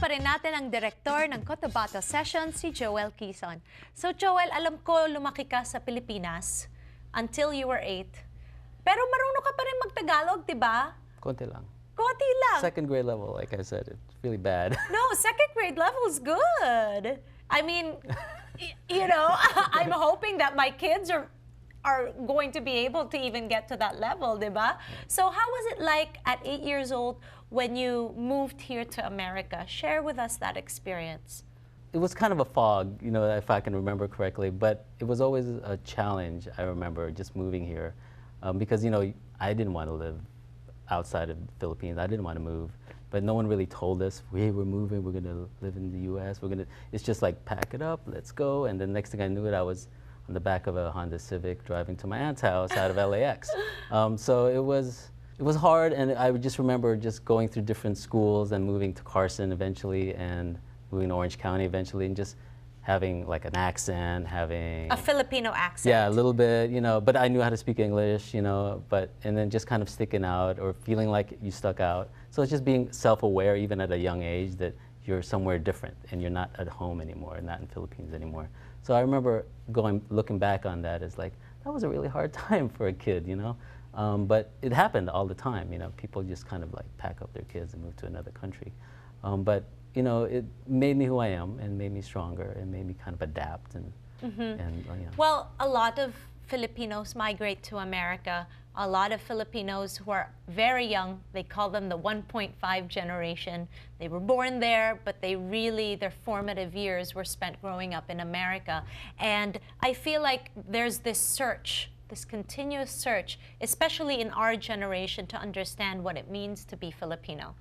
pa rin natin ang direktor ng Cotabato Sessions, si Joel Quizon. So Joel, alam ko lumaki ka sa Pilipinas until you were 8. Pero marunong ka pa rin mag-Tagalog, di ba? Konti lang. Konti lang. Second grade level, like I said, it's really bad. No, second grade level is good. I mean, you know, I'm hoping that my kids are going to be able to even get to that level, di ba? So how was it like at 8 years old when you moved here to America? Share with us that experience. It was kind of a fog, you know, if I can remember correctly, but it was always a challenge, I remember, just moving here. Because, you know, I didn't want to live outside of the Philippines. I didn't want to move. But no one really told us, hey, we're moving, we're going to live in the U.S. It's just like, pack it up, let's go. And the next thing I knew it, I was on the back of a Honda Civic driving to my aunt's house out of LAX. So it was hard, and I would just remember just going through different schools and moving to Carson eventually and moving to Orange County eventually and just having like an accent, having a Filipino accent. Yeah, a little bit, you know, but I knew how to speak English, you know, and then just kind of sticking out or feeling like you stuck out. So it's just being self-aware even at a young age that you're somewhere different and you're not at home anymore, not in Philippines anymore. So I remember looking back on that as like, that was a really hard time for a kid, you know? But it happened all the time, you know, people just kind of like pack up their kids and move to another country. But you know, it made me who I am and made me stronger and made me kind of adapt and you know. Well, a lot of Filipinos migrate to America. A lot of Filipinos who are very young, they call them the 1.5 generation. They were born there, but their formative years were spent growing up in America. And I feel like there's this search, this continuous search, especially in our generation, to understand what it means to be Filipino.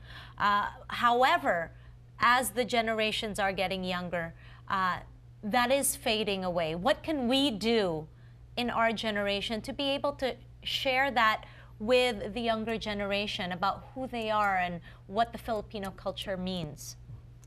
However, as the generations are getting younger, that is fading away. What can we do in our generation to be able to share that with the younger generation about who they are and what the Filipino culture means?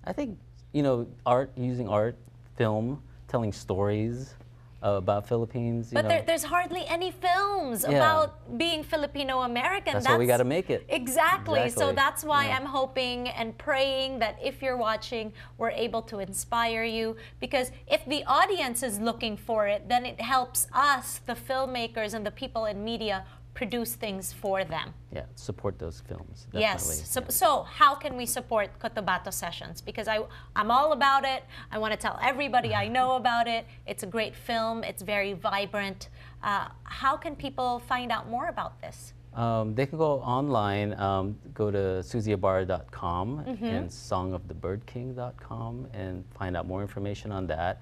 I think, you know, using art, film, telling stories about Philippines. But there's hardly any films about being Filipino-American. That's why we got to make it. Exactly. So that's why I'm hoping and praying that if you're watching, we're able to inspire you. Because if the audience is looking for it, then it helps us, the filmmakers and the people in media, produce things for them. Yeah, support those films. Definitely. Yes. So how can we support Cotabato Sessions? Because I'm all about it. I want to tell everybody I know about it. It's a great film. It's very vibrant. How can people find out more about this? They can go online, go to susiebarra.com and songofthebirdking.com and find out more information on that.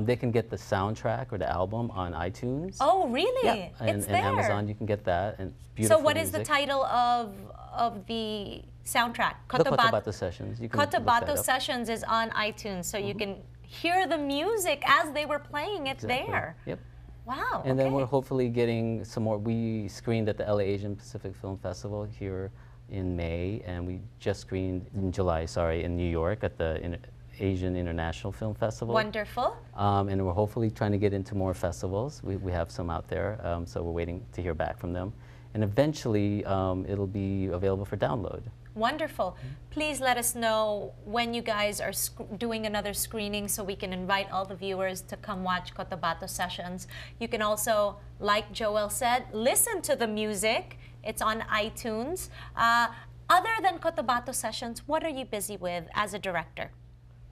They can get the soundtrack or the album on iTunes. Oh, really? Yeah, it's there. And Amazon, you can get that. And beautiful So what is music. the title of the soundtrack? The Cotabato Sessions. You can Cotabato Sessions is on iTunes, so you can hear the music as they were playing it there. Yep. Wow. And then we're hopefully getting some more. We screened at the LA Asian Pacific Film Festival here in May, and we just screened in July, in New York at the Asian International Film Festival. Wonderful. And we're hopefully trying to get into more festivals. We have some out there, so we're waiting to hear back from them. And eventually, it'll be available for download. Wonderful. Please let us know when you guys are doing another screening so we can invite all the viewers to come watch Cotabato Sessions. You can also, like Joel said, listen to the music. It's on iTunes. Other than Cotabato Sessions, what are you busy with as a director?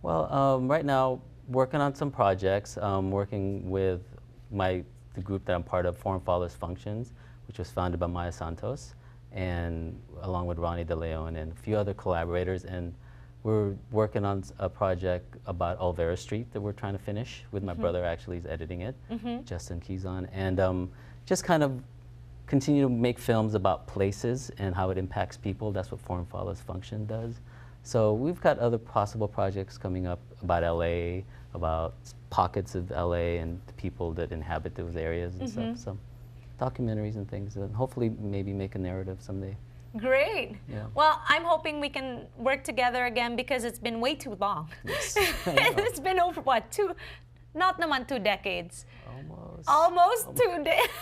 Well, right now, working on some projects, working with the group that I'm part of, Foreign Fathers Functions, which was founded by Maya Santos, and along with Ronnie De Leon and a few other collaborators. And we're working on a project about Olvera Street that we're trying to finish with my brother. Actually is editing it, Justin Quizon, and just kind of continue to make films about places and how it impacts people. That's what Foreign Fathers Function does. So we've got other possible projects coming up about LA, about pockets of LA and the people that inhabit those areas and stuff. So documentaries and things, and hopefully maybe make a narrative someday. Great. Yeah. Well, I'm hoping we can work together again because it's been way too long. Yes. It's been over, what, not naman 2 decades? Almost. Almost 2 decades.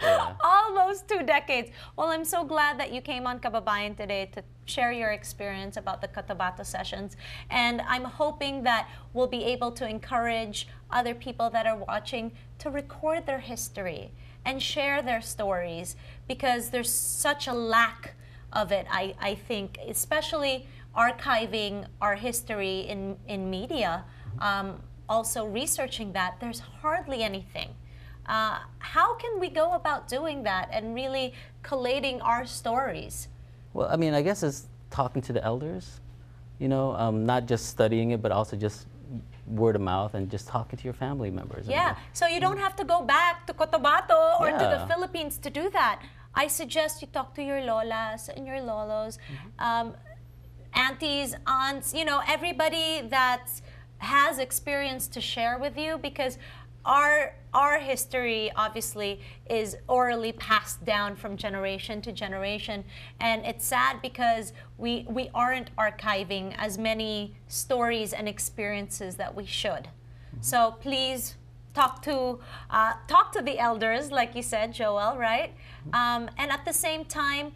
Yeah. Almost 2 decades. Well, I'm so glad that you came on Kababayan today to share your experience about the Cotabato sessions. And I'm hoping that we'll be able to encourage other people that are watching to record their history and share their stories, because there's such a lack of it, I think, especially archiving our history in media. Also researching that, there's hardly anything. How can we go about doing that and really collating our stories? Well, I mean, I guess it's talking to the elders, you know, not just studying it, but also just word of mouth and just talking to your family members. Yeah, so you don't have to go back to Cotabato or to the Yeah. Philippines to do that. I suggest you talk to your lolas and your lolos, aunties, aunts, you know, everybody that has experience to share with you, because our history obviously is orally passed down from generation to generation, and it's sad because we aren't archiving as many stories and experiences that we should. So please talk to the elders, like you said, Joel, right? And at the same time,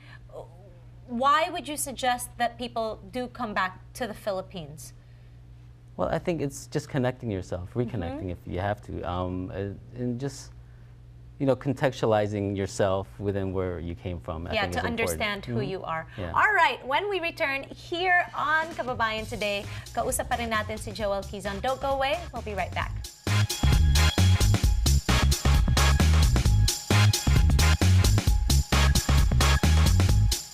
why would you suggest that people do come back to the Philippines? Well, I think it's just connecting yourself, reconnecting if you have to, and just, you know, contextualizing yourself within where you came from. I Yeah, think to is important. understand who you are. Yeah. All right, when we return here on Kababayan Today, kausap pa rin natin si Joel Quizon. Don't go away, we'll be right back.